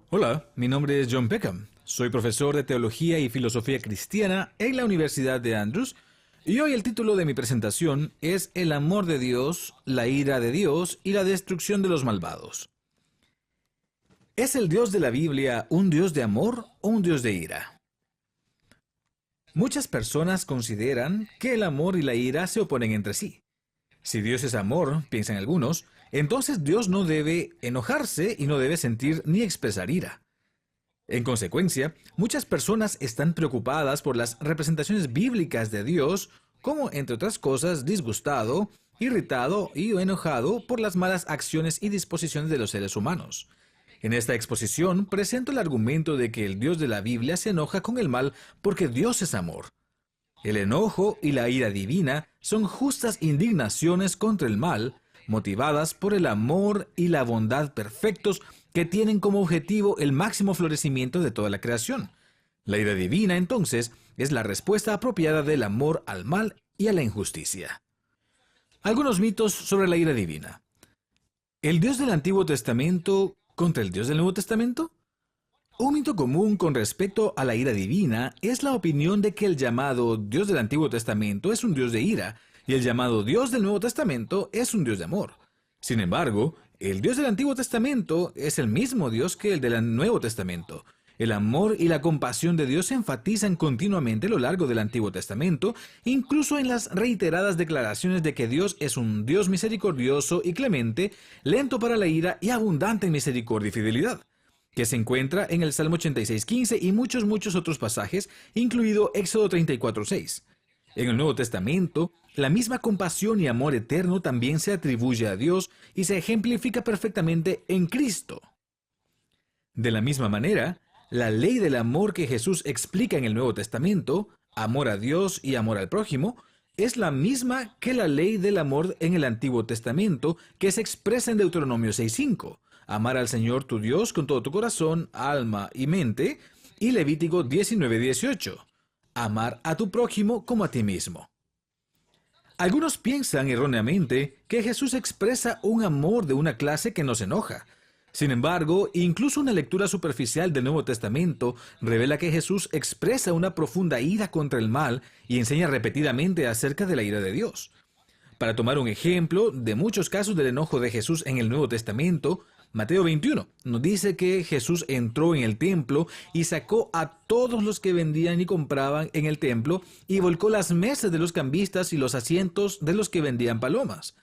Hola, mi nombre es John Peckham. Soy profesor de Teología y Filosofía Cristiana en la Universidad de Andrews y hoy el título de mi presentación es El amor de Dios, la ira de Dios y la destrucción de los malvados. ¿Es el Dios de la Biblia un Dios de amor o un Dios de ira? Muchas personas consideran que el amor y la ira se oponen entre sí. Si Dios es amor, piensan algunos, entonces Dios no debe enojarse y no debe sentir ni expresar ira. En consecuencia, muchas personas están preocupadas por las representaciones bíblicas de Dios, como entre otras cosas disgustado, irritado y enojado por las malas acciones y disposiciones de los seres humanos. En esta exposición presento el argumento de que el Dios de la Biblia se enoja con el mal porque Dios es amor. El enojo y la ira divina son justas indignaciones contra el mal, motivadas por el amor y la bondad perfectos que tienen como objetivo el máximo florecimiento de toda la creación. La ira divina, entonces, es la respuesta apropiada del amor al mal y a la injusticia. Algunos mitos sobre la ira divina. ¿El Dios del Antiguo Testamento contra el Dios del Nuevo Testamento? Un mito común con respecto a la ira divina es la opinión de que el llamado Dios del Antiguo Testamento es un Dios de ira y el llamado Dios del Nuevo Testamento es un Dios de amor. Sin embargo, el Dios del Antiguo Testamento es el mismo Dios que el del Nuevo Testamento. El amor y la compasión de Dios se enfatizan continuamente a lo largo del Antiguo Testamento, incluso en las reiteradas declaraciones de que Dios es un Dios misericordioso y clemente, lento para la ira y abundante en misericordia y fidelidad, que se encuentra en el Salmo 86:15 y muchos otros pasajes, incluido Éxodo 34:6. En el Nuevo Testamento, la misma compasión y amor eterno también se atribuye a Dios y se ejemplifica perfectamente en Cristo. De la misma manera, la ley del amor que Jesús explica en el Nuevo Testamento, amor a Dios y amor al prójimo, es la misma que la ley del amor en el Antiguo Testamento que se expresa en Deuteronomio 6:5. Amar al Señor tu Dios con todo tu corazón, alma y mente, y Levítico 19:18. Amar a tu prójimo como a ti mismo. Algunos piensan erróneamente que Jesús expresa un amor de una clase que nos enoja. Sin embargo, incluso una lectura superficial del Nuevo Testamento revela que Jesús expresa una profunda ira contra el mal y enseña repetidamente acerca de la ira de Dios. Para tomar un ejemplo de muchos casos del enojo de Jesús en el Nuevo Testamento, Mateo 21 nos dice que Jesús entró en el templo y sacó a todos los que vendían y compraban en el templo y volcó las mesas de los cambistas y los asientos de los que vendían palomas,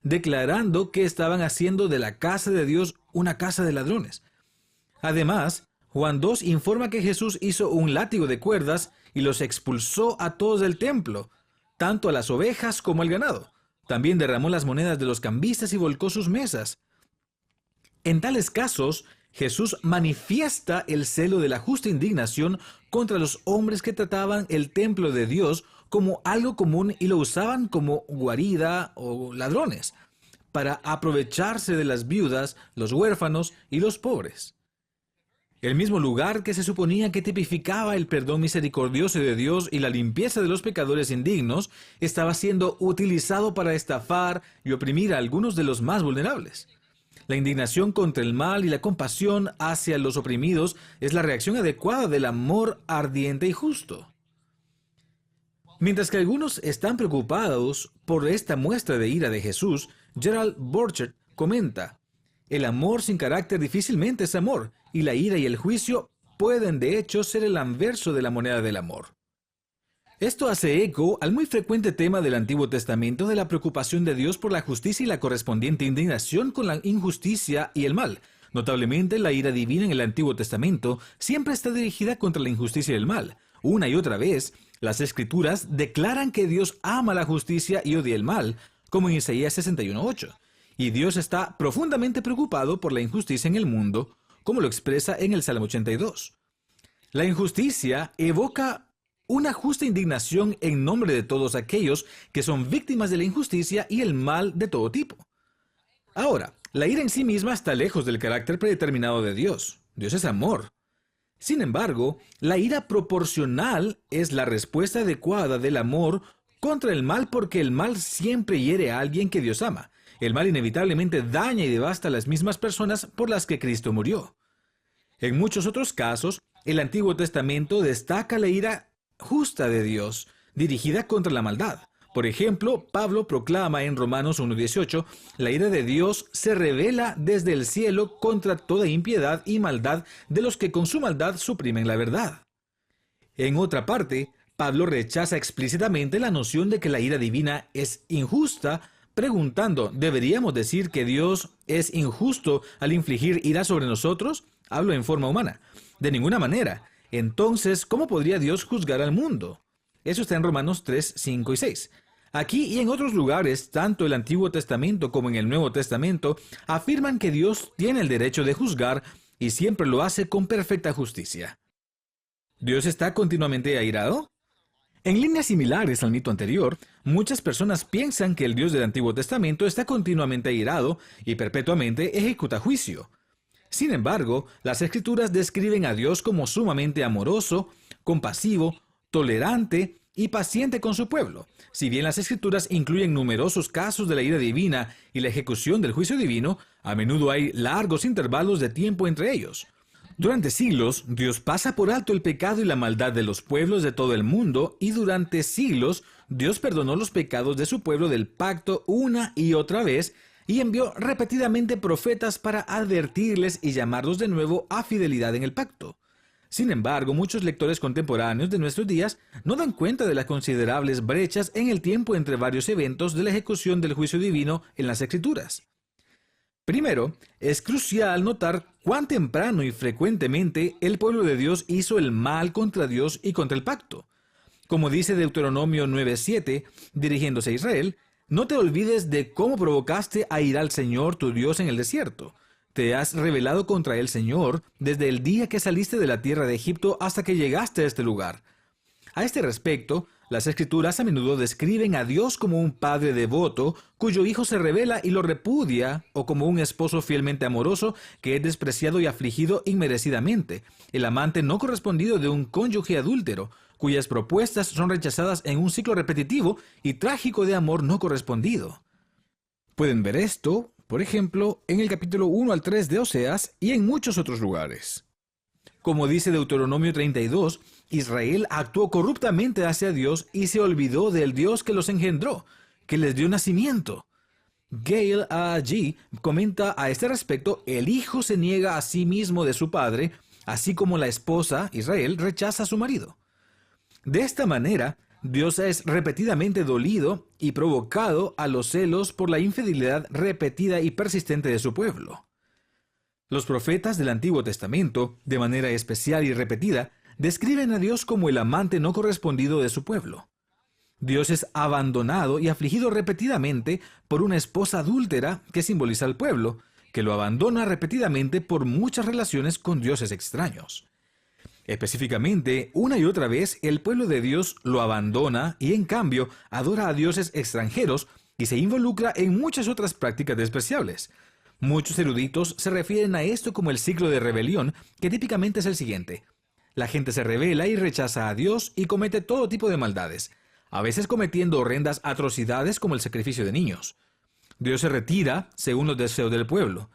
declarando que estaban haciendo de la casa de Dios una casa de ladrones. Además, Juan 2 informa que Jesús hizo un látigo de cuerdas y los expulsó a todos del templo, tanto a las ovejas como al ganado. También derramó las monedas de los cambistas y volcó sus mesas. En tales casos, Jesús manifiesta el celo de la justa indignación contra los hombres que trataban el templo de Dios como algo común y lo usaban como guarida o ladrones, para aprovecharse de las viudas, los huérfanos y los pobres. El mismo lugar que se suponía que tipificaba el perdón misericordioso de Dios y la limpieza de los pecadores indignos, estaba siendo utilizado para estafar y oprimir a algunos de los más vulnerables. La indignación contra el mal y la compasión hacia los oprimidos es la reacción adecuada del amor ardiente y justo. Mientras que algunos están preocupados por esta muestra de ira de Jesús, Gerald Borchert comenta: el amor sin carácter difícilmente es amor, y la ira y el juicio pueden de hecho ser el anverso de la moneda del amor. Esto hace eco al muy frecuente tema del Antiguo Testamento de la preocupación de Dios por la justicia y la correspondiente indignación con la injusticia y el mal. Notablemente, la ira divina en el Antiguo Testamento siempre está dirigida contra la injusticia y el mal. Una y otra vez, las Escrituras declaran que Dios ama la justicia y odia el mal, como en Isaías 61:8. Y Dios está profundamente preocupado por la injusticia en el mundo, como lo expresa en el Salmo 82. La injusticia evoca una justa indignación en nombre de todos aquellos que son víctimas de la injusticia y el mal de todo tipo. Ahora, la ira en sí misma está lejos del carácter predeterminado de Dios. Dios es amor. Sin embargo, la ira proporcional es la respuesta adecuada del amor contra el mal, porque el mal siempre hiere a alguien que Dios ama. El mal inevitablemente daña y devasta a las mismas personas por las que Cristo murió. En muchos otros casos, el Antiguo Testamento destaca la ira justa de Dios, dirigida contra la maldad. Por ejemplo, Pablo proclama en Romanos 1:18, la ira de Dios se revela desde el cielo contra toda impiedad y maldad de los que con su maldad suprimen la verdad. En otra parte, Pablo rechaza explícitamente la noción de que la ira divina es injusta, preguntando, ¿deberíamos decir que Dios es injusto al infligir ira sobre nosotros? Hablo en forma humana. De ninguna manera. Entonces, ¿cómo podría Dios juzgar al mundo? Eso está en Romanos 3, 5 y 6. Aquí y en otros lugares, tanto el Antiguo Testamento como en el Nuevo Testamento, afirman que Dios tiene el derecho de juzgar y siempre lo hace con perfecta justicia. ¿Dios está continuamente airado? En líneas similares al mito anterior, muchas personas piensan que el Dios del Antiguo Testamento está continuamente airado y perpetuamente ejecuta juicio. Sin embargo, las Escrituras describen a Dios como sumamente amoroso, compasivo, tolerante y paciente con su pueblo. Si bien las Escrituras incluyen numerosos casos de la ira divina y la ejecución del juicio divino, a menudo hay largos intervalos de tiempo entre ellos. Durante siglos, Dios pasa por alto el pecado y la maldad de los pueblos de todo el mundo, y durante siglos, Dios perdonó los pecados de su pueblo del pacto una y otra vez, y envió repetidamente profetas para advertirles y llamarlos de nuevo a fidelidad en el pacto. Sin embargo, muchos lectores contemporáneos de nuestros días no dan cuenta de las considerables brechas en el tiempo entre varios eventos de la ejecución del juicio divino en las Escrituras. Primero, es crucial notar cuán temprano y frecuentemente el pueblo de Dios hizo el mal contra Dios y contra el pacto. Como dice Deuteronomio 9:7, dirigiéndose a Israel, no te olvides de cómo provocaste a ir al Señor tu Dios en el desierto. Te has rebelado contra el Señor desde el día que saliste de la tierra de Egipto hasta que llegaste a este lugar. A este respecto, las Escrituras a menudo describen a Dios como un padre devoto cuyo hijo se rebela y lo repudia, o como un esposo fielmente amoroso que es despreciado y afligido inmerecidamente, el amante no correspondido de un cónyuge adúltero, cuyas propuestas son rechazadas en un ciclo repetitivo y trágico de amor no correspondido. Pueden ver esto, por ejemplo, en el capítulo 1 al 3 de Oseas y en muchos otros lugares. Como dice Deuteronomio 32, Israel actuó corruptamente hacia Dios y se olvidó del Dios que los engendró, que les dio nacimiento. Gale A.G. comenta a este respecto, el hijo se niega a sí mismo de su padre, así como la esposa, Israel, rechaza a su marido. De esta manera, Dios es repetidamente dolido y provocado a los celos por la infidelidad repetida y persistente de su pueblo. Los profetas del Antiguo Testamento, de manera especial y repetida, describen a Dios como el amante no correspondido de su pueblo. Dios es abandonado y afligido repetidamente por una esposa adúltera que simboliza al pueblo, que lo abandona repetidamente por muchas relaciones con dioses extraños. Específicamente, una y otra vez, el pueblo de Dios lo abandona y, en cambio, adora a dioses extranjeros y se involucra en muchas otras prácticas despreciables. Muchos eruditos se refieren a esto como el ciclo de rebelión, que típicamente es el siguiente. La gente se rebela y rechaza a Dios y comete todo tipo de maldades, a veces cometiendo horrendas atrocidades como el sacrificio de niños. Dios se retira según los deseos del pueblo.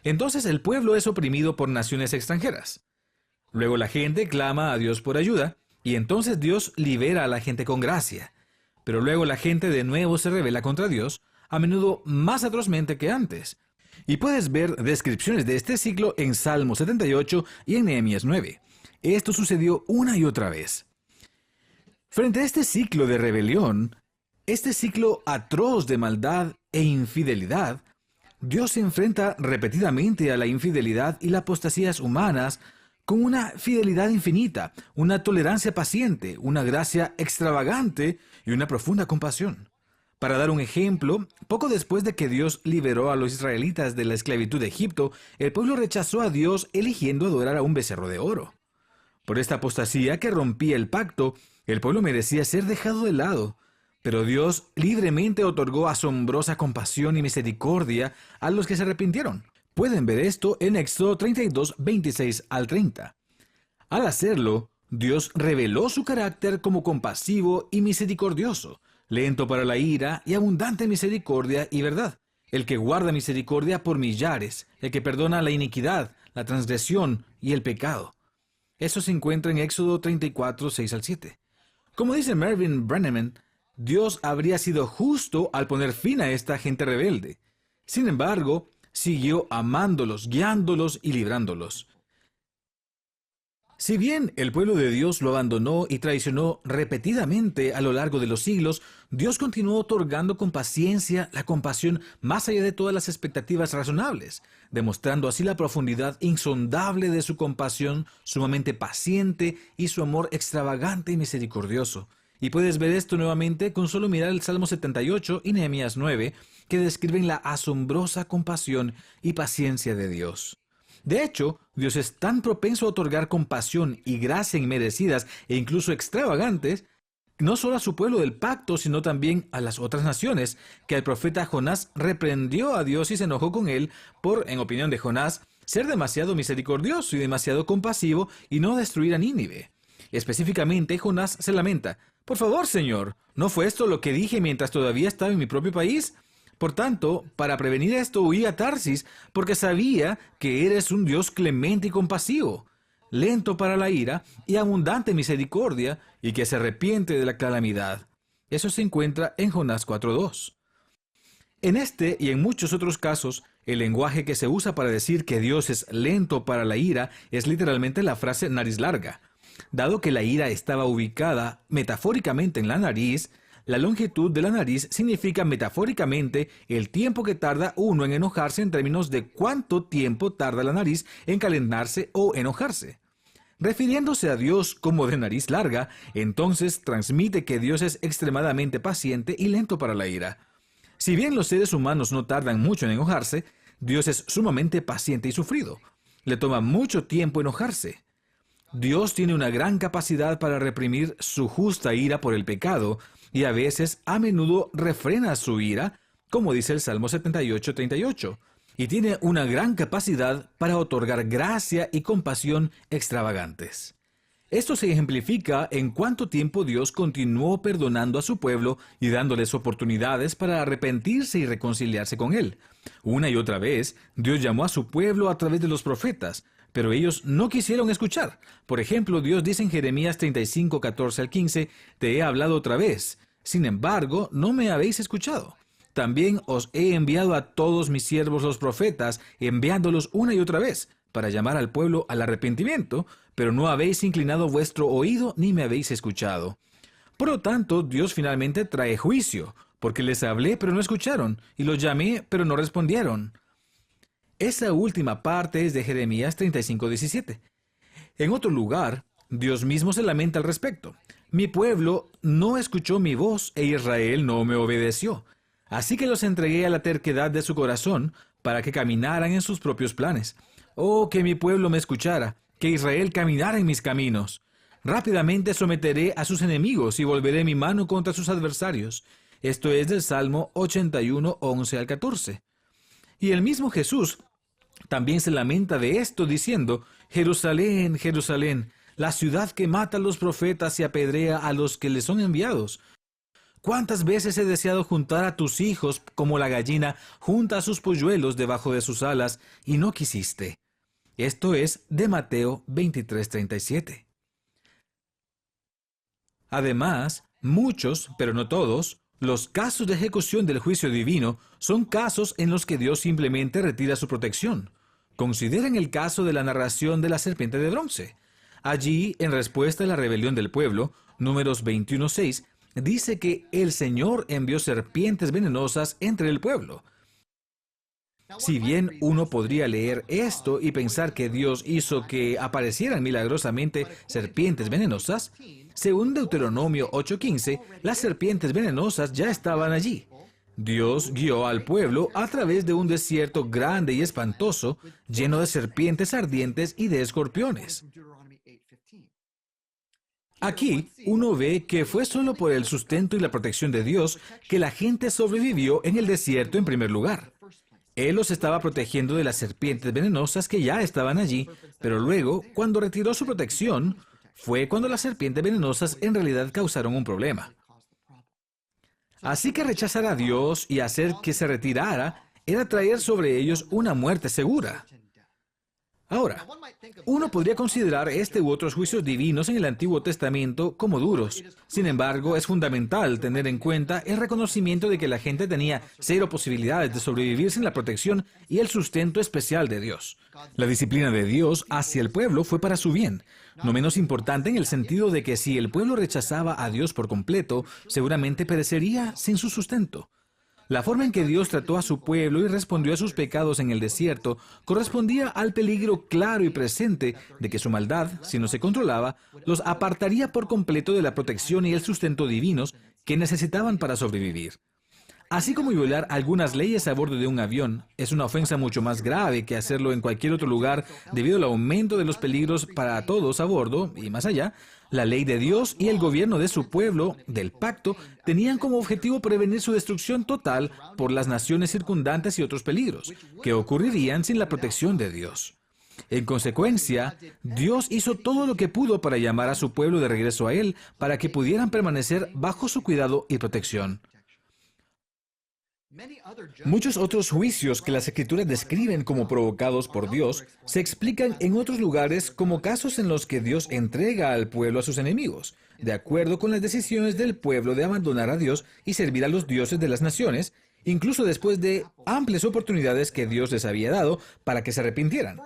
Entonces el pueblo es oprimido por naciones extranjeras. Luego la gente clama a Dios por ayuda, y entonces Dios libera a la gente con gracia. Pero luego la gente de nuevo se rebela contra Dios, a menudo más atrozmente que antes. Y puedes ver descripciones de este ciclo en Salmo 78 y en Nehemías 9. Esto sucedió una y otra vez. Frente a este ciclo de rebelión, este ciclo atroz de maldad e infidelidad, Dios se enfrenta repetidamente a la infidelidad y las apostasías humanas con una fidelidad infinita, una tolerancia paciente, una gracia extravagante y una profunda compasión. Para dar un ejemplo, poco después de que Dios liberó a los israelitas de la esclavitud de Egipto, el pueblo rechazó a Dios eligiendo adorar a un becerro de oro. Por esta apostasía que rompía el pacto, el pueblo merecía ser dejado de lado, pero Dios libremente otorgó asombrosa compasión y misericordia a los que se arrepintieron. Pueden ver esto en Éxodo 32, 26 al 30. Al hacerlo, Dios reveló su carácter como compasivo y misericordioso, lento para la ira y abundante en misericordia y verdad, el que guarda misericordia por millares, el que perdona la iniquidad, la transgresión y el pecado. Eso se encuentra en Éxodo 34, 6 al 7. Como dice Mervyn Brenneman, Dios habría sido justo al poner fin a esta gente rebelde. Sin embargo, siguió amándolos, guiándolos y librándolos. Si bien el pueblo de Dios lo abandonó y traicionó repetidamente a lo largo de los siglos, Dios continuó otorgando con paciencia la compasión más allá de todas las expectativas razonables, demostrando así la profundidad insondable de su compasión, sumamente paciente y su amor extravagante y misericordioso. Y puedes ver esto nuevamente con solo mirar el Salmo 78 y Nehemías 9, que describen la asombrosa compasión y paciencia de Dios. De hecho, Dios es tan propenso a otorgar compasión y gracia inmerecidas e incluso extravagantes, no solo a su pueblo del pacto, sino también a las otras naciones, que el profeta Jonás reprendió a Dios y se enojó con él por, en opinión de Jonás, ser demasiado misericordioso y demasiado compasivo y no destruir a Nínive. Específicamente, Jonás se lamenta: «Por favor, Señor, ¿no fue esto lo que dije mientras todavía estaba en mi propio país? Por tanto, para prevenir esto huí a Tarsis, porque sabía que eres un Dios clemente y compasivo, lento para la ira y abundante en misericordia, y que se arrepiente de la calamidad». Eso se encuentra en Jonás 4:2. En este y en muchos otros casos, el lenguaje que se usa para decir que Dios es lento para la ira es literalmente la frase nariz larga. Dado que la ira estaba ubicada metafóricamente en la nariz, la longitud de la nariz significa metafóricamente el tiempo que tarda uno en enojarse en términos de cuánto tiempo tarda la nariz en calentarse o enojarse. Refiriéndose a Dios como de nariz larga, entonces transmite que Dios es extremadamente paciente y lento para la ira. Si bien los seres humanos no tardan mucho en enojarse, Dios es sumamente paciente y sufrido. Le toma mucho tiempo enojarse. Dios tiene una gran capacidad para reprimir su justa ira por el pecado, y a menudo refrena su ira, como dice el Salmo 78:38, y tiene una gran capacidad para otorgar gracia y compasión extravagantes. Esto se ejemplifica en cuánto tiempo Dios continuó perdonando a su pueblo y dándoles oportunidades para arrepentirse y reconciliarse con Él. Una y otra vez, Dios llamó a su pueblo a través de los profetas, pero ellos no quisieron escuchar. Por ejemplo, Dios dice en Jeremías 35, 14 al 15, «Te he hablado otra vez, sin embargo, no me habéis escuchado. También os he enviado a todos mis siervos los profetas, enviándolos una y otra vez, para llamar al pueblo al arrepentimiento, pero no habéis inclinado vuestro oído ni me habéis escuchado». Por lo tanto, Dios finalmente trae juicio, porque les hablé, pero no escucharon, y los llamé, pero no respondieron. Esa última parte es de Jeremías 35:17. En otro lugar, Dios mismo se lamenta al respecto. «Mi pueblo no escuchó mi voz e Israel no me obedeció. Así que los entregué a la terquedad de su corazón para que caminaran en sus propios planes. Oh, que mi pueblo me escuchara, que Israel caminara en mis caminos. Rápidamente someteré a sus enemigos y volveré mi mano contra sus adversarios». Esto es del Salmo 81, 11 al 14. Y el mismo Jesús también se lamenta de esto diciendo: «Jerusalén, Jerusalén, la ciudad que mata a los profetas y apedrea a los que le son enviados. ¿Cuántas veces he deseado juntar a tus hijos como la gallina junta a sus polluelos debajo de sus alas, y no quisiste?» Esto es de Mateo 23:37. Además, muchos, pero no todos, los casos de ejecución del juicio divino son casos en los que Dios simplemente retira su protección. Consideren el caso de la narración de la serpiente de bronce. Allí, en respuesta a la rebelión del pueblo, Números 21:6, dice que el Señor envió serpientes venenosas entre el pueblo. Si bien uno podría leer esto y pensar que Dios hizo que aparecieran milagrosamente serpientes venenosas, según Deuteronomio 8:15, las serpientes venenosas ya estaban allí. Dios guió al pueblo a través de un desierto grande y espantoso, lleno de serpientes ardientes y de escorpiones. Aquí uno ve que fue solo por el sustento y la protección de Dios que la gente sobrevivió en el desierto en primer lugar. Él los estaba protegiendo de las serpientes venenosas que ya estaban allí, pero luego, cuando retiró su protección, fue cuando las serpientes venenosas en realidad causaron un problema. Así que rechazar a Dios y hacer que se retirara era traer sobre ellos una muerte segura. Ahora, uno podría considerar este u otros juicios divinos en el Antiguo Testamento como duros. Sin embargo, es fundamental tener en cuenta el reconocimiento de que la gente tenía cero posibilidades de sobrevivir sin la protección y el sustento especial de Dios. La disciplina de Dios hacia el pueblo fue para su bien, no menos importante en el sentido de que si el pueblo rechazaba a Dios por completo, seguramente perecería sin su sustento. La forma en que Dios trató a su pueblo y respondió a sus pecados en el desierto correspondía al peligro claro y presente de que su maldad, si no se controlaba, los apartaría por completo de la protección y el sustento divinos que necesitaban para sobrevivir. Así como violar algunas leyes a bordo de un avión es una ofensa mucho más grave que hacerlo en cualquier otro lugar debido al aumento de los peligros para todos a bordo y más allá, la ley de Dios y el gobierno de su pueblo, del pacto, tenían como objetivo prevenir su destrucción total por las naciones circundantes y otros peligros, que ocurrirían sin la protección de Dios. En consecuencia, Dios hizo todo lo que pudo para llamar a su pueblo de regreso a Él, para que pudieran permanecer bajo su cuidado y protección. Muchos otros juicios que las Escrituras describen como provocados por Dios se explican en otros lugares como casos en los que Dios entrega al pueblo a sus enemigos, de acuerdo con las decisiones del pueblo de abandonar a Dios y servir a los dioses de las naciones, incluso después de amplias oportunidades que Dios les había dado para que se arrepintieran.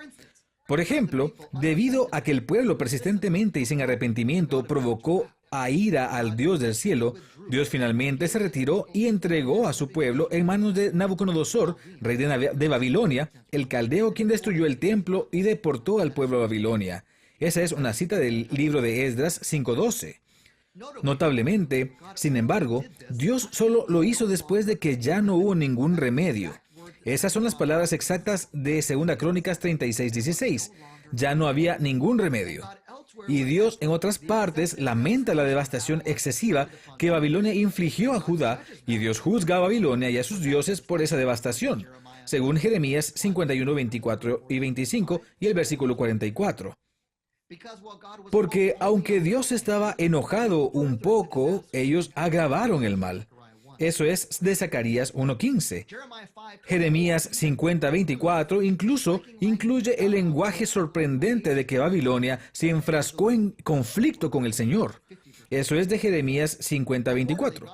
Por ejemplo, debido a que el pueblo persistentemente y sin arrepentimiento provocó a ira al Dios del cielo, Dios finalmente se retiró y entregó a su pueblo en manos de Nabucodonosor, rey de Babilonia, el caldeo quien destruyó el templo y deportó al pueblo a Babilonia. Esa es una cita del libro de Esdras 5:12. Notablemente, sin embargo, Dios solo lo hizo después de que ya no hubo ningún remedio. Esas son las palabras exactas de 2 Crónicas 36:16. Ya no había ningún remedio. Y Dios en otras partes lamenta la devastación excesiva que Babilonia infligió a Judá, y Dios juzga a Babilonia y a sus dioses por esa devastación, según Jeremías 51, 24 y 25 y el versículo 44. Porque aunque Dios estaba enojado un poco, ellos agravaron el mal. Eso es de Zacarías 1:15. Jeremías 50:24 incluso incluye el lenguaje sorprendente de que Babilonia se enfrascó en conflicto con el Señor. Eso es de Jeremías 50:24.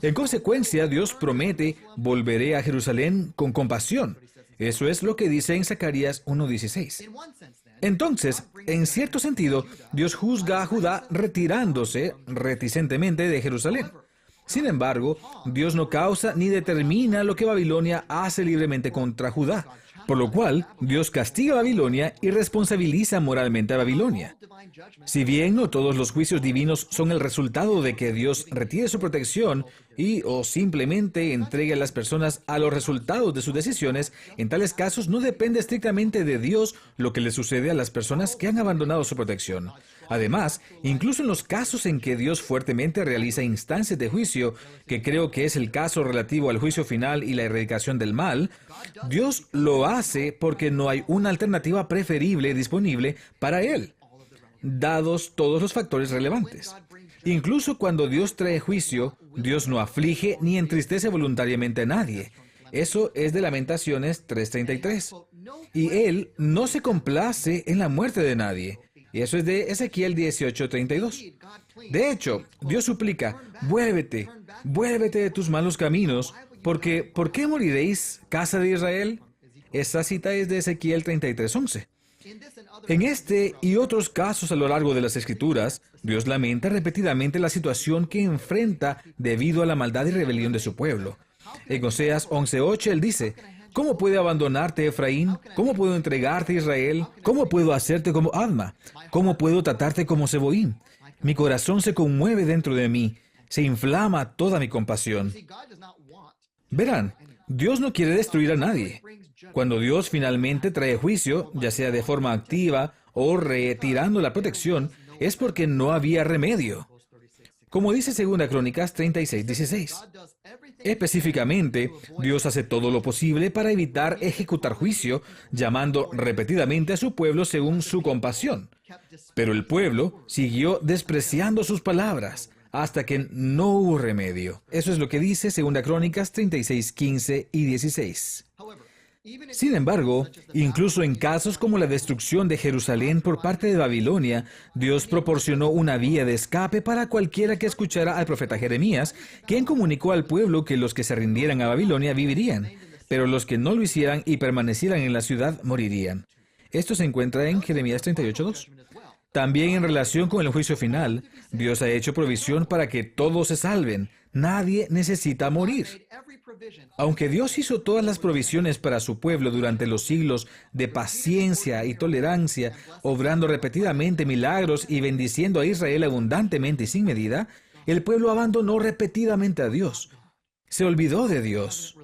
En consecuencia, Dios promete, volveré a Jerusalén con compasión. Eso es lo que dice en Zacarías 1:16. Entonces, en cierto sentido, Dios juzga a Judá retirándose reticentemente de Jerusalén. Sin embargo, Dios no causa ni determina lo que Babilonia hace libremente contra Judá, por lo cual Dios castiga a Babilonia y responsabiliza moralmente a Babilonia. Si bien no todos los juicios divinos son el resultado de que Dios retire su protección o simplemente entregue a las personas a los resultados de sus decisiones, en tales casos no depende estrictamente de Dios lo que le sucede a las personas que han abandonado su protección. Además, incluso en los casos en que Dios fuertemente realiza instancias de juicio, que creo que es el caso relativo al juicio final y la erradicación del mal, Dios lo hace porque no hay una alternativa preferible disponible para Él, dados todos los factores relevantes. Incluso cuando Dios trae juicio, Dios no aflige ni entristece voluntariamente a nadie. Eso es de Lamentaciones 3:33. Y Él no se complace en la muerte de nadie. Y eso es de Ezequiel 18:32. De hecho, Dios suplica, vuélvete de tus malos caminos, porque ¿por qué moriréis, casa de Israel? Esta cita es de Ezequiel 33:11. En este y otros casos a lo largo de las Escrituras, Dios lamenta repetidamente la situación que enfrenta debido a la maldad y rebelión de su pueblo. En Oseas 11:8 Él dice, ¿cómo puedo abandonarte, Efraín? ¿Cómo puedo entregarte, Israel? ¿Cómo puedo hacerte como Adma? ¿Cómo puedo tratarte como Zeboim? Mi corazón se conmueve dentro de mí, se inflama toda mi compasión. Verán, Dios no quiere destruir a nadie. Cuando Dios finalmente trae juicio, ya sea de forma activa o retirando la protección, es porque no había remedio. Como dice 2 Crónicas 36:16. Específicamente, Dios hace todo lo posible para evitar ejecutar juicio, llamando repetidamente a su pueblo según su compasión. Pero el pueblo siguió despreciando sus palabras hasta que no hubo remedio. Eso es lo que dice 2 Crónicas 36:15 y 16. Sin embargo, incluso en casos como la destrucción de Jerusalén por parte de Babilonia, Dios proporcionó una vía de escape para cualquiera que escuchara al profeta Jeremías, quien comunicó al pueblo que los que se rindieran a Babilonia vivirían, pero los que no lo hicieran y permanecieran en la ciudad morirían. Esto se encuentra en Jeremías 38:2. También en relación con el juicio final, Dios ha hecho provisión para que todos se salven. Nadie necesita morir. Aunque Dios hizo todas las provisiones para su pueblo durante los siglos de paciencia y tolerancia, obrando repetidamente milagros y bendiciendo a Israel abundantemente y sin medida, el pueblo abandonó repetidamente a Dios. Se olvidó de Dios,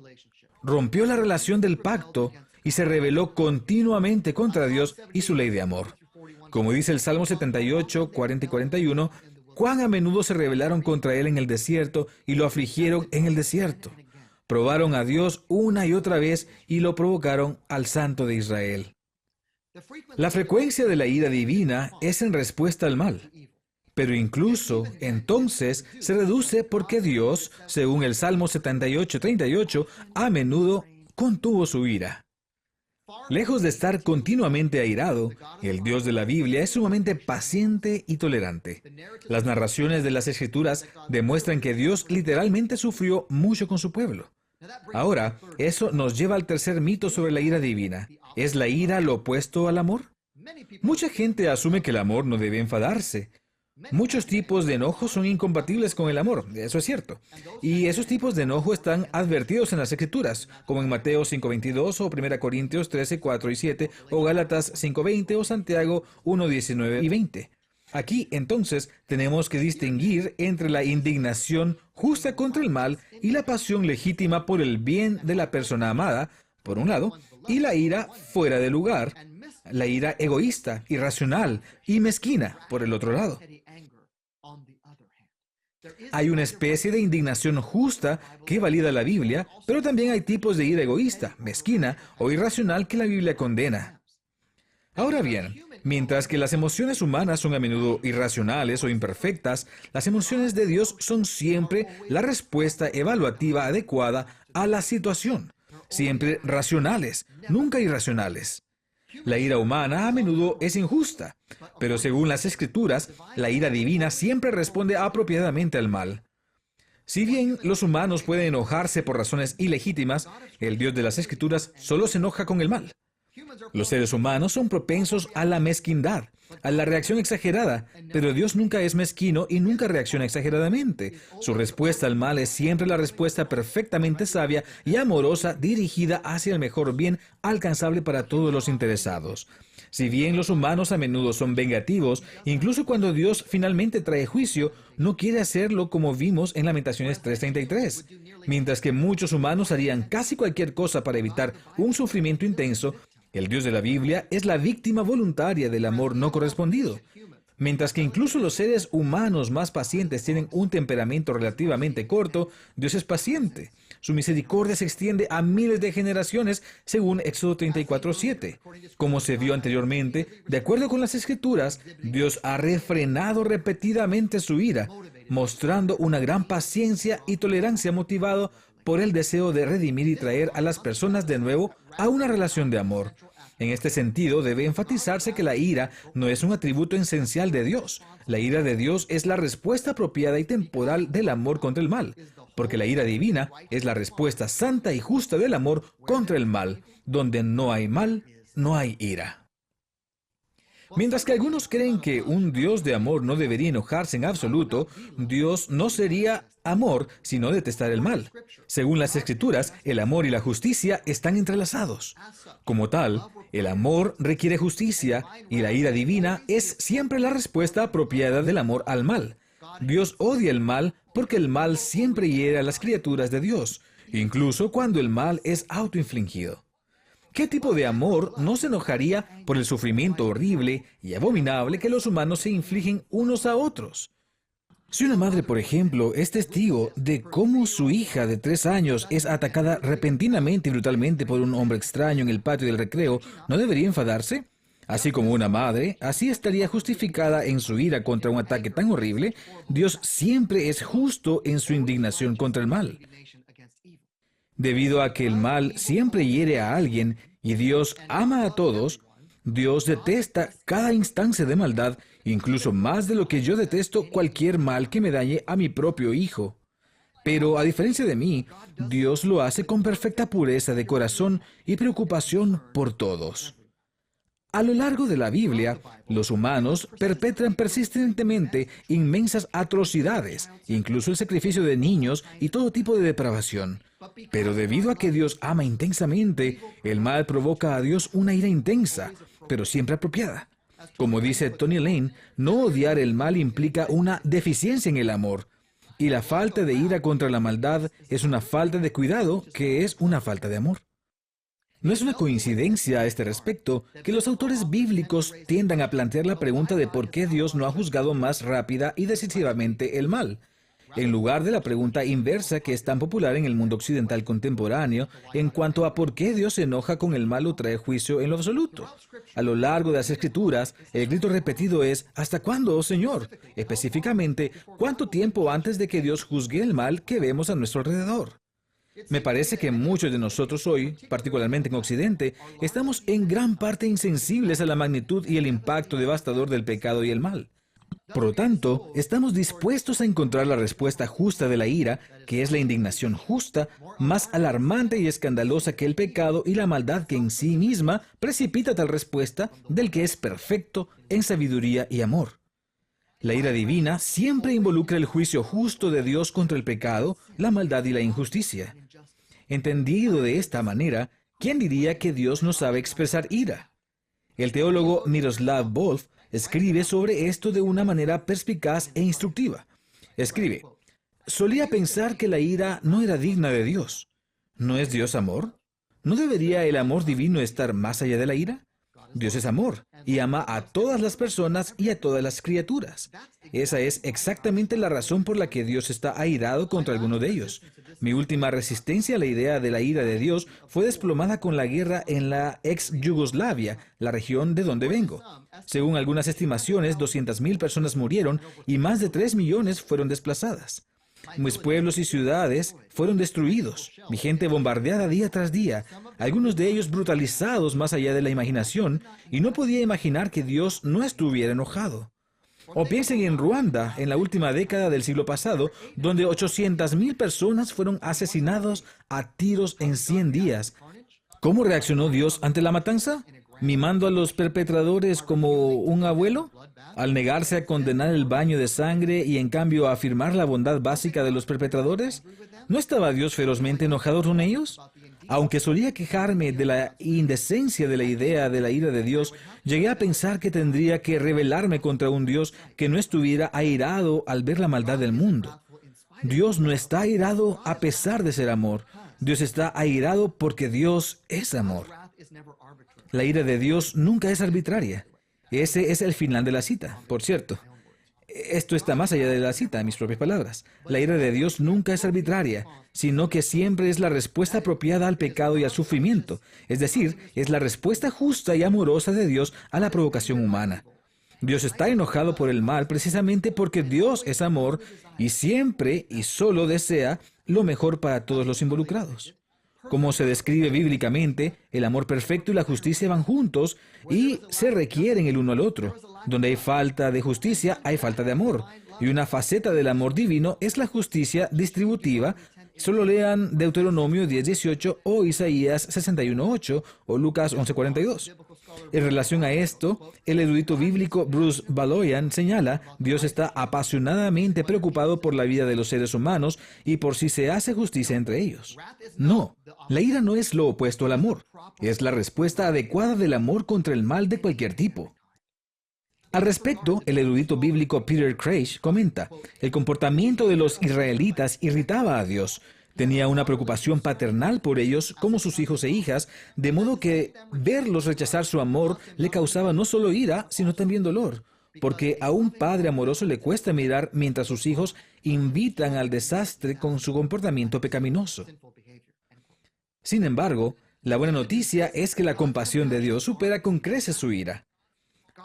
rompió la relación del pacto y se rebeló continuamente contra Dios y su ley de amor. Como dice el Salmo 78, 40 y 41, cuán a menudo se rebelaron contra él en el desierto y lo afligieron en el desierto. Probaron a Dios una y otra vez y lo provocaron al Santo de Israel. La frecuencia de la ira divina es en respuesta al mal. Pero incluso entonces se reduce porque Dios, según el Salmo 78, 38, a menudo contuvo su ira. Lejos de estar continuamente airado, el Dios de la Biblia es sumamente paciente y tolerante. Las narraciones de las Escrituras demuestran que Dios literalmente sufrió mucho con su pueblo. Ahora, eso nos lleva al tercer mito sobre la ira divina. ¿Es la ira lo opuesto al amor? Mucha gente asume que el amor no debe enfadarse. Muchos tipos de enojo son incompatibles con el amor, eso es cierto. Y esos tipos de enojo están advertidos en las Escrituras, como en Mateo 5:22 o 1 Corintios 13:4 y 7, o Gálatas 5:20 o Santiago 1:19 y 20. Aquí, entonces, tenemos que distinguir entre la indignación justa contra el mal y la pasión legítima por el bien de la persona amada, por un lado, y la ira fuera de lugar, la ira egoísta, irracional y mezquina, por el otro lado. Hay una especie de indignación justa que valida la Biblia, pero también hay tipos de ira egoísta, mezquina o irracional que la Biblia condena. Ahora bien, mientras que las emociones humanas son a menudo irracionales o imperfectas, las emociones de Dios son siempre la respuesta evaluativa adecuada a la situación, siempre racionales, nunca irracionales. La ira humana a menudo es injusta, pero según las Escrituras, la ira divina siempre responde apropiadamente al mal. Si bien los humanos pueden enojarse por razones ilegítimas, el Dios de las Escrituras solo se enoja con el mal. Los seres humanos son propensos a la mezquindad, a la reacción exagerada, pero Dios nunca es mezquino y nunca reacciona exageradamente. Su respuesta al mal es siempre la respuesta perfectamente sabia y amorosa dirigida hacia el mejor bien alcanzable para todos los interesados. Si bien los humanos a menudo son vengativos, incluso cuando Dios finalmente trae juicio, no quiere hacerlo como vimos en Lamentaciones 3:33. Mientras que muchos humanos harían casi cualquier cosa para evitar un sufrimiento intenso, el Dios de la Biblia es la víctima voluntaria del amor no correspondido. Mientras que incluso los seres humanos más pacientes tienen un temperamento relativamente corto, Dios es paciente. Su misericordia se extiende a miles de generaciones, según Éxodo 34:7. Como se vio anteriormente, de acuerdo con las Escrituras, Dios ha refrenado repetidamente su ira, mostrando una gran paciencia y tolerancia motivado por el deseo de redimir y traer a las personas de nuevo a una relación de amor. En este sentido, debe enfatizarse que la ira no es un atributo esencial de Dios. La ira de Dios es la respuesta apropiada y temporal del amor contra el mal, porque la ira divina es la respuesta santa y justa del amor contra el mal. Donde no hay mal, no hay ira. Mientras que algunos creen que un Dios de amor no debería enojarse en absoluto, Dios no sería amor sino detestar el mal. Según las Escrituras, el amor y la justicia están entrelazados. Como tal, el amor requiere justicia y la ira divina es siempre la respuesta apropiada del amor al mal. Dios odia el mal porque el mal siempre hiere a las criaturas de Dios, incluso cuando el mal es autoinfligido. ¿Qué tipo de amor no se enojaría por el sufrimiento horrible y abominable que los humanos se infligen unos a otros? Si una madre, por ejemplo, es testigo de cómo su hija de 3 años es atacada repentinamente y brutalmente por un hombre extraño en el patio del recreo, ¿no debería enfadarse? Así como una madre, así estaría justificada en su ira contra un ataque tan horrible. Dios siempre es justo en su indignación contra el mal. Debido a que el mal siempre hiere a alguien y Dios ama a todos, Dios detesta cada instancia de maldad, incluso más de lo que yo detesto cualquier mal que me dañe a mi propio hijo. Pero a diferencia de mí, Dios lo hace con perfecta pureza de corazón y preocupación por todos. A lo largo de la Biblia, los humanos perpetran persistentemente inmensas atrocidades, incluso el sacrificio de niños y todo tipo de depravación. Pero debido a que Dios ama intensamente, el mal provoca a Dios una ira intensa, pero siempre apropiada. Como dice Tony Lane, no odiar el mal implica una deficiencia en el amor, y la falta de ira contra la maldad es una falta de cuidado, que es una falta de amor. No es una coincidencia a este respecto que los autores bíblicos tiendan a plantear la pregunta de por qué Dios no ha juzgado más rápida y decisivamente el mal, en lugar de la pregunta inversa que es tan popular en el mundo occidental contemporáneo en cuanto a por qué Dios se enoja con el mal o trae juicio en lo absoluto. A lo largo de las Escrituras, el grito repetido es ¿hasta cuándo, oh Señor? Específicamente, ¿cuánto tiempo antes de que Dios juzgue el mal que vemos a nuestro alrededor? Me parece que muchos de nosotros hoy, particularmente en Occidente, estamos en gran parte insensibles a la magnitud y el impacto devastador del pecado y el mal. Por lo tanto, estamos dispuestos a encontrar la respuesta justa de la ira, que es la indignación justa, más alarmante y escandalosa que el pecado y la maldad que en sí misma precipita tal respuesta del que es perfecto en sabiduría y amor. La ira divina siempre involucra el juicio justo de Dios contra el pecado, la maldad y la injusticia. Entendido de esta manera, ¿quién diría que Dios no sabe expresar ira? El teólogo Miroslav Volf escribe sobre esto de una manera perspicaz e instructiva. Escribe, solía pensar que la ira no era digna de Dios. ¿No es Dios amor? ¿No debería el amor divino estar más allá de la ira? Dios es amor y ama a todas las personas y a todas las criaturas. Esa es exactamente la razón por la que Dios está airado contra alguno de ellos. Mi última resistencia a la idea de la ira de Dios fue desplomada con la guerra en la ex Yugoslavia, la región de donde vengo. Según algunas estimaciones, 200,000 personas murieron y más de 3 millones fueron desplazadas. Mis pueblos y ciudades fueron destruidos, mi gente bombardeada día tras día, algunos de ellos brutalizados más allá de la imaginación, y no podía imaginar que Dios no estuviera enojado. O piensen en Ruanda, en la última década del siglo pasado, donde 800,000 personas fueron asesinados a tiros en 100 días. ¿Cómo reaccionó Dios ante la matanza? ¿Mimando a los perpetradores como un abuelo? ¿Al negarse a condenar el baño de sangre y en cambio a afirmar la bondad básica de los perpetradores? ¿No estaba Dios ferozmente enojado con ellos? Aunque solía quejarme de la indecencia de la idea de la ira de Dios, llegué a pensar que tendría que rebelarme contra un Dios que no estuviera airado al ver la maldad del mundo. Dios no está airado a pesar de ser amor. Dios está airado porque Dios es amor. La ira de Dios nunca es arbitraria. Ese es el final de la cita, por cierto. Esto está más allá de la cita, en mis propias palabras. La ira de Dios nunca es arbitraria, sino que siempre es la respuesta apropiada al pecado y al sufrimiento. Es decir, es la respuesta justa y amorosa de Dios a la provocación humana. Dios está enojado por el mal precisamente porque Dios es amor y siempre y solo desea lo mejor para todos los involucrados. Como se describe bíblicamente, el amor perfecto y la justicia van juntos y se requieren el uno al otro. Donde hay falta de justicia, hay falta de amor. Y una faceta del amor divino es la justicia distributiva. Solo lean Deuteronomio 10:18 o Isaías 61:8 o Lucas 11:42. En relación a esto, el erudito bíblico Bruce Baloyan señala, Dios está apasionadamente preocupado por la vida de los seres humanos y por si se hace justicia entre ellos. No, la ira no es lo opuesto al amor. Es la respuesta adecuada del amor contra el mal de cualquier tipo. Al respecto, el erudito bíblico Peter Craig comenta, el comportamiento de los israelitas irritaba a Dios. Tenía una preocupación paternal por ellos como sus hijos e hijas, de modo que verlos rechazar su amor le causaba no solo ira, sino también dolor, porque a un padre amoroso le cuesta mirar mientras sus hijos invitan al desastre con su comportamiento pecaminoso. Sin embargo, la buena noticia es que la compasión de Dios supera con creces su ira.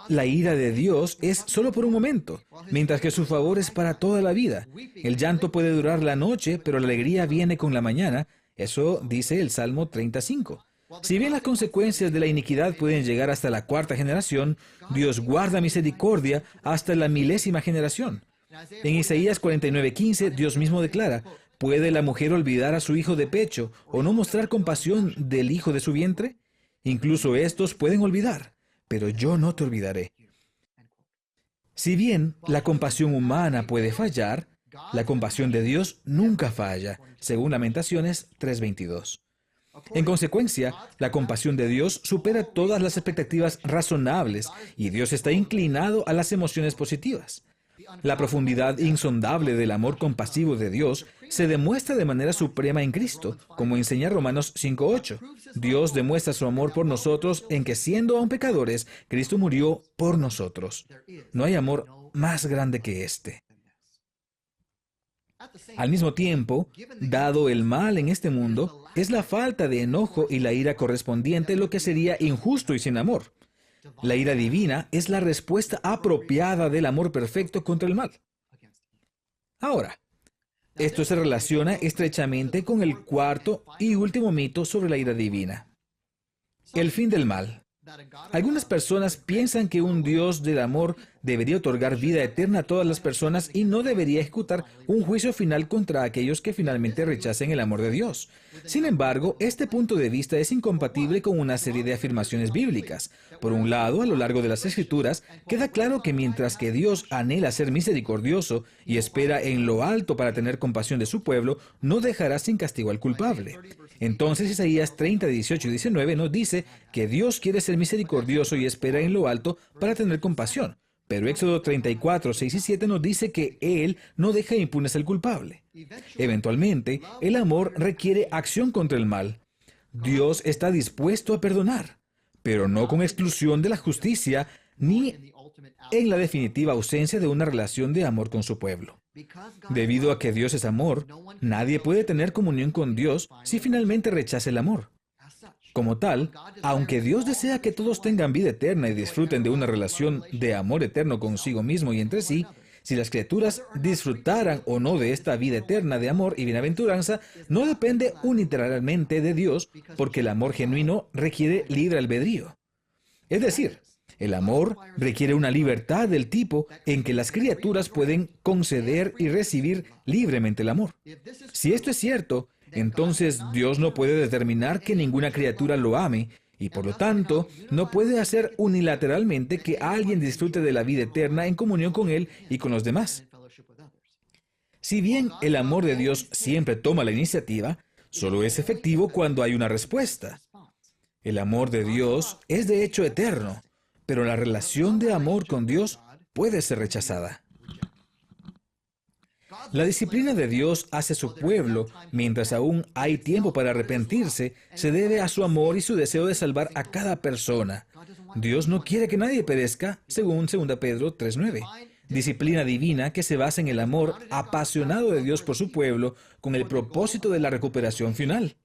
La ira de Dios es solo por un momento, mientras que su favor es para toda la vida. El llanto puede durar la noche, pero la alegría viene con la mañana, Eso dice el Salmo 35. Si bien las consecuencias de la iniquidad pueden llegar hasta la cuarta generación, Dios guarda misericordia hasta la 1000ª generación. En Isaías 49:15, Dios mismo declara: ¿puede la mujer olvidar a su hijo de pecho o no mostrar compasión del hijo de su vientre? Incluso estos pueden olvidar, pero yo no te olvidaré. Si bien la compasión humana puede fallar, la compasión de Dios nunca falla, según Lamentaciones 3:22. En consecuencia, la compasión de Dios supera todas las expectativas razonables y Dios está inclinado a las emociones positivas. La profundidad insondable del amor compasivo de Dios se demuestra de manera suprema en Cristo, como enseña Romanos 5:8. Dios demuestra su amor por nosotros en que, siendo aún pecadores, Cristo murió por nosotros. No hay amor más grande que este. Al mismo tiempo, dado el mal en este mundo, es la falta de enojo y la ira correspondiente lo que sería injusto y sin amor. La ira divina es la respuesta apropiada del amor perfecto contra el mal. Ahora, esto se relaciona estrechamente con el cuarto y último mito sobre la ira divina: el fin del mal. Algunas personas piensan que un Dios del amor debería otorgar vida eterna a todas las personas y no debería ejecutar un juicio final contra aquellos que finalmente rechacen el amor de Dios. Sin embargo, este punto de vista es incompatible con una serie de afirmaciones bíblicas. Por un lado, a lo largo de las Escrituras, queda claro que mientras que Dios anhela ser misericordioso y espera en lo alto para tener compasión de su pueblo, no dejará sin castigo al culpable. Entonces, Isaías 30, 18 y 19 nos dice que Dios quiere ser misericordioso y espera en lo alto para tener compasión. Pero Éxodo 34, 6 y 7 nos dice que Él no deja impunes al culpable. Eventualmente, el amor requiere acción contra el mal. Dios está dispuesto a perdonar, pero no con exclusión de la justicia ni en la definitiva ausencia de una relación de amor con su pueblo. Debido a que Dios es amor, nadie puede tener comunión con Dios si finalmente rechaza el amor. Como tal, aunque Dios desea que todos tengan vida eterna y disfruten de una relación de amor eterno consigo mismo y entre sí, si las criaturas disfrutaran o no de esta vida eterna de amor y bienaventuranza, no depende unilateralmente de Dios, porque el amor genuino requiere libre albedrío. Es decir, el amor requiere una libertad del tipo en que las criaturas pueden conceder y recibir libremente el amor. Si esto es cierto, entonces Dios no puede determinar que ninguna criatura lo ame, y por lo tanto, no puede hacer unilateralmente que alguien disfrute de la vida eterna en comunión con Él y con los demás. Si bien el amor de Dios siempre toma la iniciativa, solo es efectivo cuando hay una respuesta. El amor de Dios es de hecho eterno, pero la relación de amor con Dios puede ser rechazada. La disciplina de Dios hacia su pueblo, mientras aún hay tiempo para arrepentirse, se debe a su amor y su deseo de salvar a cada persona. Dios no quiere que nadie perezca, según 2 Pedro 3:9. Disciplina divina que se basa en el amor apasionado de Dios por su pueblo con el propósito de la recuperación final.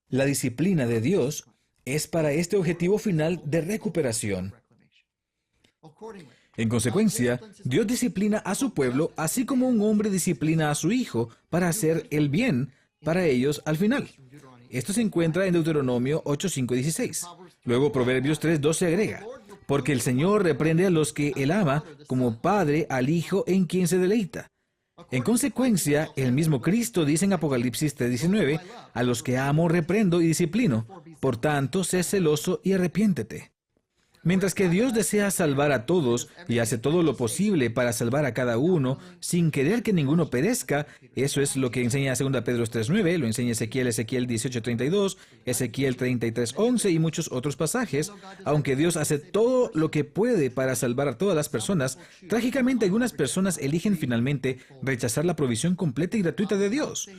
La disciplina de Dios es para este objetivo final de recuperación. En consecuencia, Dios disciplina a su pueblo así como un hombre disciplina a su hijo para hacer el bien para ellos al final. Esto se encuentra en Deuteronomio 8, 5 y 16. Luego Proverbios 3, 12 agrega: porque el Señor reprende a los que Él ama, como padre al hijo en quien se deleita. En consecuencia, el mismo Cristo dice en Apocalipsis 3:19, a los que amo reprendo y disciplino, por tanto, sé celoso y arrepiéntete. Mientras que Dios desea salvar a todos y hace todo lo posible para salvar a cada uno sin querer que ninguno perezca, eso es lo que enseña 2 Pedro 3:9, lo enseña Ezequiel 18:32, Ezequiel 33:11 y muchos otros pasajes. Aunque Dios hace todo lo que puede para salvar a todas las personas, trágicamente algunas personas eligen finalmente rechazar la provisión completa y gratuita de Dios.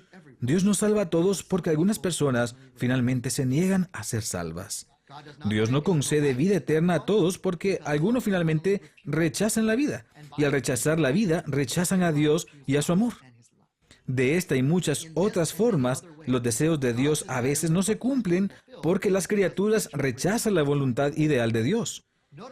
Dios no salva a todos porque algunas personas finalmente se niegan a ser salvas. Dios no concede vida eterna a todos porque algunos finalmente rechazan la vida, y al rechazar la vida, rechazan a Dios y a su amor. De esta y muchas otras formas, los deseos de Dios a veces no se cumplen porque las criaturas rechazan la voluntad ideal de Dios.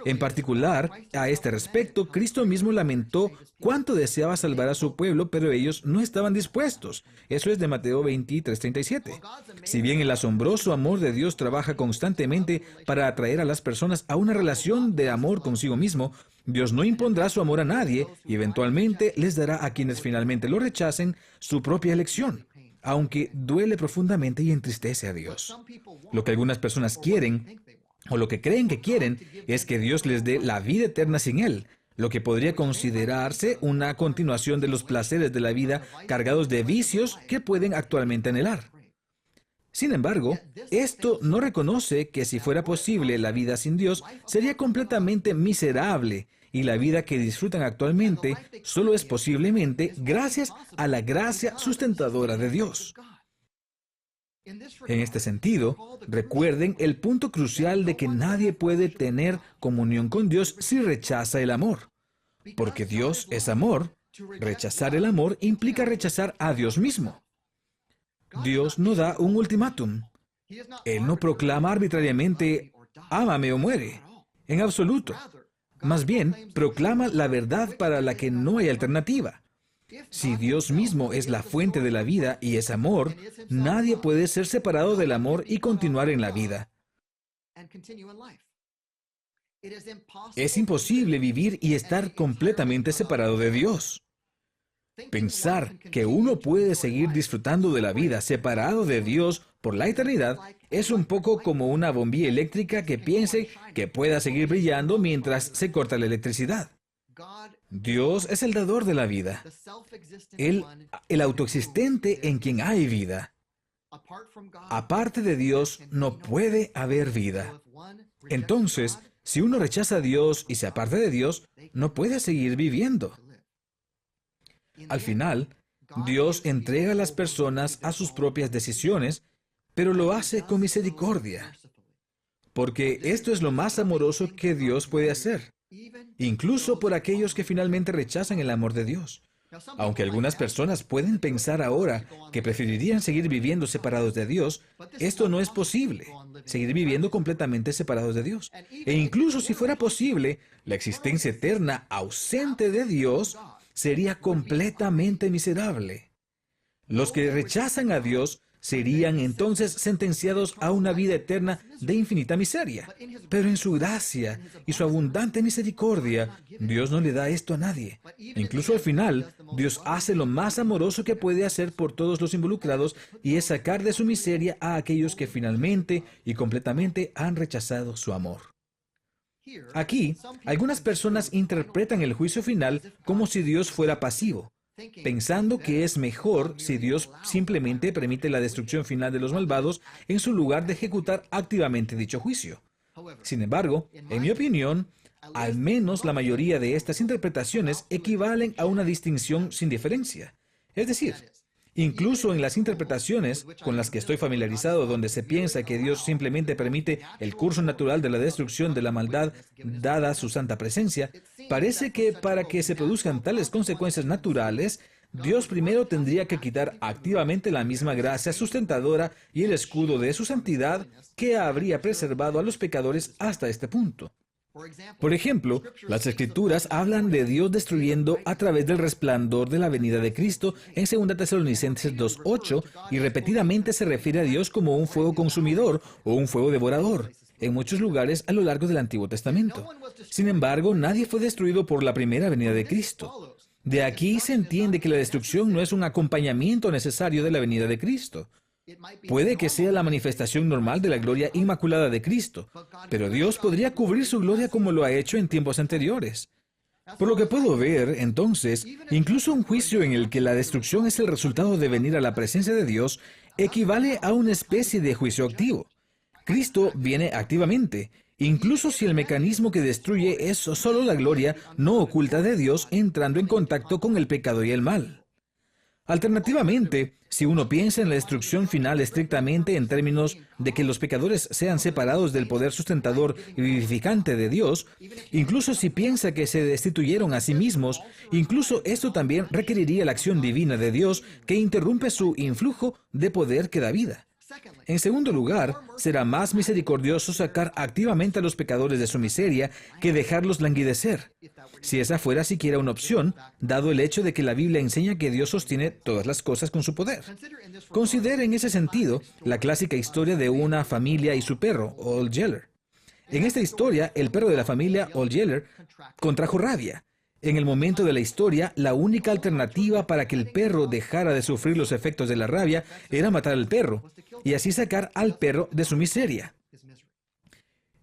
En particular, a este respecto, Cristo mismo lamentó cuánto deseaba salvar a su pueblo, pero ellos no estaban dispuestos. Eso es de Mateo 23:37. Si bien el asombroso amor de Dios trabaja constantemente para atraer a las personas a una relación de amor consigo mismo, Dios no impondrá su amor a nadie y eventualmente les dará a quienes finalmente lo rechacen su propia elección, aunque duele profundamente y entristece a Dios. Lo que algunas personas quieren, o lo que creen que quieren, es que Dios les dé la vida eterna sin Él, lo que podría considerarse una continuación de los placeres de la vida cargados de vicios que pueden actualmente anhelar. Sin embargo, esto no reconoce que si fuera posible la vida sin Dios sería completamente miserable, y la vida que disfrutan actualmente solo es posiblemente gracias a la gracia sustentadora de Dios. En este sentido, recuerden el punto crucial de que nadie puede tener comunión con Dios si rechaza el amor. Porque Dios es amor, rechazar el amor implica rechazar a Dios mismo. Dios no da un ultimátum. Él no proclama arbitrariamente, ámame o muere, en absoluto. Más bien, proclama la verdad para la que no hay alternativa. Si Dios mismo es la fuente de la vida y es amor, nadie puede ser separado del amor y continuar en la vida. Es imposible vivir y estar completamente separado de Dios. Pensar que uno puede seguir disfrutando de la vida separado de Dios por la eternidad es un poco como una bombilla eléctrica que piense que pueda seguir brillando mientras se corta la electricidad. Dios es el dador de la vida, el autoexistente en quien hay vida. Aparte de Dios no puede haber vida. Entonces, si uno rechaza a Dios y se aparta de Dios, no puede seguir viviendo. Al final, Dios entrega a las personas a sus propias decisiones, pero lo hace con misericordia, porque esto es lo más amoroso que Dios puede hacer, incluso por aquellos que finalmente rechazan el amor de Dios. Aunque algunas personas pueden pensar ahora que preferirían seguir viviendo separados de Dios, esto no es posible, seguir viviendo completamente separados de Dios. E incluso si fuera posible, la existencia eterna ausente de Dios sería completamente miserable. Los que rechazan a Dios serían entonces sentenciados a una vida eterna de infinita miseria. Pero en su gracia y su abundante misericordia, Dios no le da esto a nadie. Incluso al final, Dios hace lo más amoroso que puede hacer por todos los involucrados, y es sacar de su miseria a aquellos que finalmente y completamente han rechazado su amor. Aquí, algunas personas interpretan el juicio final como si Dios fuera pasivo, pensando que es mejor si Dios simplemente permite la destrucción final de los malvados en su lugar de ejecutar activamente dicho juicio. Sin embargo, en mi opinión, al menos la mayoría de estas interpretaciones equivalen a una distinción sin diferencia. Es decir, incluso en las interpretaciones con las que estoy familiarizado, donde se piensa que Dios simplemente permite el curso natural de la destrucción de la maldad dada su santa presencia, parece que para que se produzcan tales consecuencias naturales, Dios primero tendría que quitar activamente la misma gracia sustentadora y el escudo de su santidad que habría preservado a los pecadores hasta este punto. Por ejemplo, las Escrituras hablan de Dios destruyendo a través del resplandor de la venida de Cristo en 2 Tesalonicenses 2:8, y repetidamente se refiere a Dios como un fuego consumidor o un fuego devorador en muchos lugares a lo largo del Antiguo Testamento. Sin embargo, nadie fue destruido por la primera venida de Cristo. De aquí se entiende que la destrucción no es un acompañamiento necesario de la venida de Cristo. Puede que sea la manifestación normal de la gloria inmaculada de Cristo, pero Dios podría cubrir su gloria como lo ha hecho en tiempos anteriores. Por lo que puedo ver, entonces, incluso un juicio en el que la destrucción es el resultado de venir a la presencia de Dios equivale a una especie de juicio activo. Cristo viene activamente, incluso si el mecanismo que destruye es solo la gloria no oculta de Dios entrando en contacto con el pecado y el mal. Alternativamente, si uno piensa en la destrucción final estrictamente en términos de que los pecadores sean separados del poder sustentador y vivificante de Dios, incluso si piensa que se destituyeron a sí mismos, incluso esto también requeriría la acción divina de Dios que interrumpe su influjo de poder que da vida. En segundo lugar, será más misericordioso sacar activamente a los pecadores de su miseria que dejarlos languidecer, si esa fuera siquiera una opción, dado el hecho de que la Biblia enseña que Dios sostiene todas las cosas con su poder. Considere en ese sentido la clásica historia de una familia y su perro, Old Yeller. En esta historia, el perro de la familia, Old Yeller, contrajo rabia. En el momento de la historia, la única alternativa para que el perro dejara de sufrir los efectos de la rabia era matar al perro, y así sacar al perro de su miseria.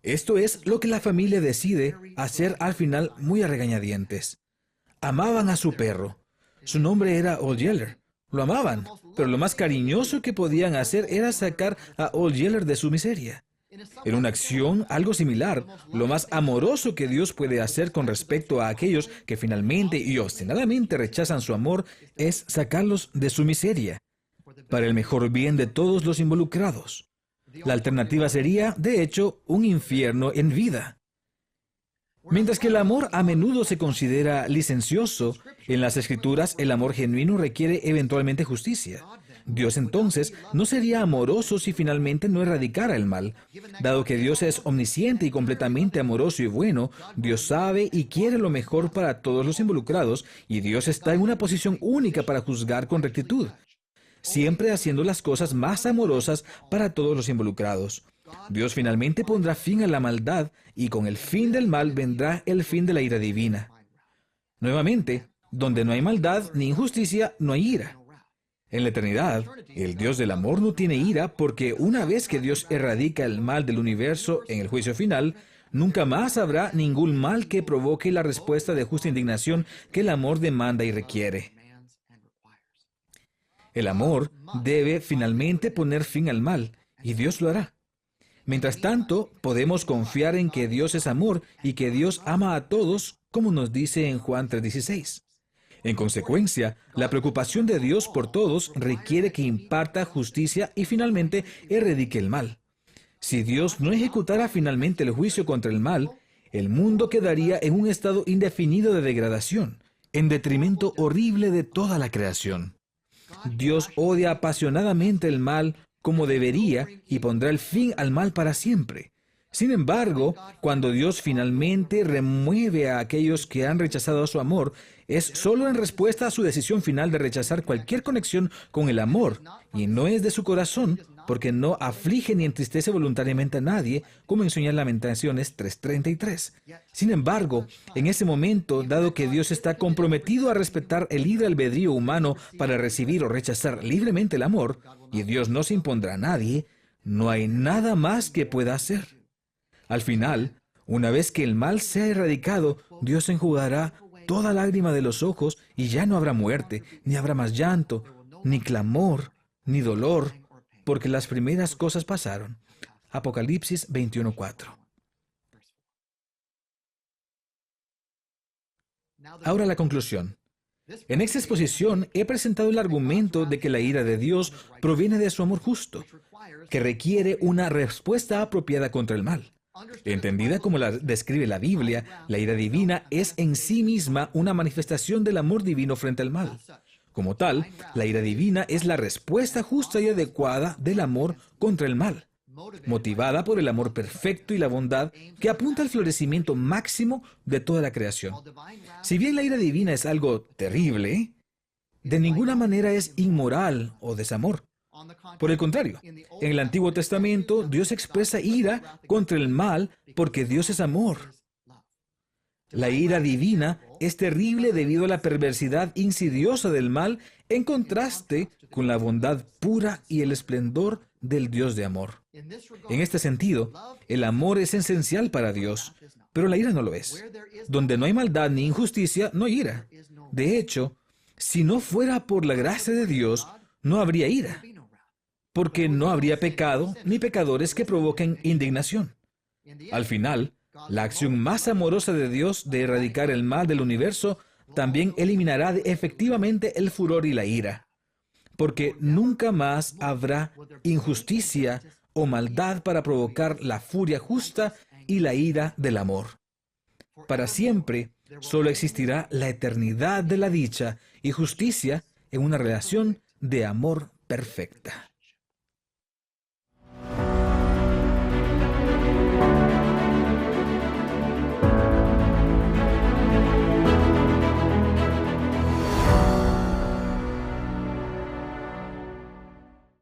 Esto es lo que la familia decide hacer al final, muy a regañadientes. Amaban a su perro. Su nombre era Old Yeller. Lo amaban, pero lo más cariñoso que podían hacer era sacar a Old Yeller de su miseria. En una acción algo similar, lo más amoroso que Dios puede hacer con respecto a aquellos que finalmente y obstinadamente rechazan su amor es sacarlos de su miseria, para el mejor bien de todos los involucrados. La alternativa sería, de hecho, un infierno en vida. Mientras que el amor a menudo se considera licencioso, en las Escrituras el amor genuino requiere eventualmente justicia. Dios entonces no sería amoroso si finalmente no erradicara el mal. Dado que Dios es omnisciente y completamente amoroso y bueno, Dios sabe y quiere lo mejor para todos los involucrados, y Dios está en una posición única para juzgar con rectitud, siempre haciendo las cosas más amorosas para todos los involucrados. Dios finalmente pondrá fin a la maldad, y con el fin del mal vendrá el fin de la ira divina. Nuevamente, donde no hay maldad ni injusticia, no hay ira. En la eternidad, el Dios del amor no tiene ira porque una vez que Dios erradica el mal del universo en el juicio final, nunca más habrá ningún mal que provoque la respuesta de justa indignación que el amor demanda y requiere. El amor debe finalmente poner fin al mal, y Dios lo hará. Mientras tanto, podemos confiar en que Dios es amor y que Dios ama a todos, como nos dice en Juan 3:16. En consecuencia, la preocupación de Dios por todos requiere que imparta justicia y finalmente erradique el mal. Si Dios no ejecutara finalmente el juicio contra el mal, el mundo quedaría en un estado indefinido de degradación, en detrimento horrible de toda la creación. Dios odia apasionadamente el mal como debería y pondrá el fin al mal para siempre. Sin embargo, cuando Dios finalmente remueve a aquellos que han rechazado su amor, es solo en respuesta a su decisión final de rechazar cualquier conexión con el amor, y no es de su corazón, porque no aflige ni entristece voluntariamente a nadie, como enseña Lamentaciones 3:33. Sin embargo, en ese momento, dado que Dios está comprometido a respetar el libre albedrío humano para recibir o rechazar libremente el amor, y Dios no se impondrá a nadie, no hay nada más que pueda hacer. Al final, una vez que el mal sea erradicado, Dios enjugará toda lágrima de los ojos y ya no habrá muerte, ni habrá más llanto, ni clamor, ni dolor, porque las primeras cosas pasaron. Apocalipsis 21:4. Ahora la conclusión. En esta exposición he presentado el argumento de que la ira de Dios proviene de su amor justo, que requiere una respuesta apropiada contra el mal. Entendida como la describe la Biblia, la ira divina es en sí misma una manifestación del amor divino frente al mal. Como tal, la ira divina es la respuesta justa y adecuada del amor contra el mal, motivada por el amor perfecto y la bondad que apunta al florecimiento máximo de toda la creación. Si bien la ira divina es algo terrible, de ninguna manera es inmoral o desamor. Por el contrario, en el Antiguo Testamento, Dios expresa ira contra el mal porque Dios es amor. La ira divina es terrible debido a la perversidad insidiosa del mal en contraste con la bondad pura y el esplendor del Dios de amor. En este sentido, el amor es esencial para Dios, pero la ira no lo es. Donde no hay maldad ni injusticia, no hay ira. De hecho, si no fuera por la gracia de Dios, no habría ira, porque no habría pecado ni pecadores que provoquen indignación. Al final, la acción más amorosa de Dios de erradicar el mal del universo también eliminará efectivamente el furor y la ira, porque nunca más habrá injusticia o maldad para provocar la furia justa y la ira del amor. Para siempre, solo existirá la eternidad de la dicha y justicia en una relación de amor perfecta.